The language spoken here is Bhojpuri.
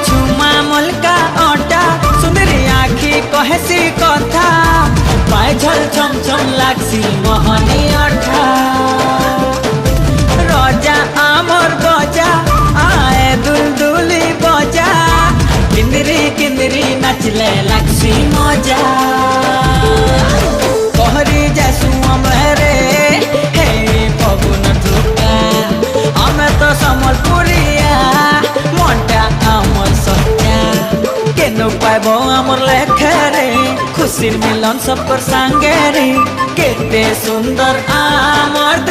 छुमा मुल्का ओटा सुंदरी आखी कहसी कथा पाए झल छम छम लागसी मोहनी अठा रजा आमर बजा आए दुलदुली बजा किंदरी किंदरी नचले लागसी मजा कहरी जैसू अमरे हे पवन टुका हमें तो समलपुरिया मोटा आमर सत्या केनो पाइबो आमर लेखरे खुशी मिलन सब पर संगे रे केते सुंदर आमर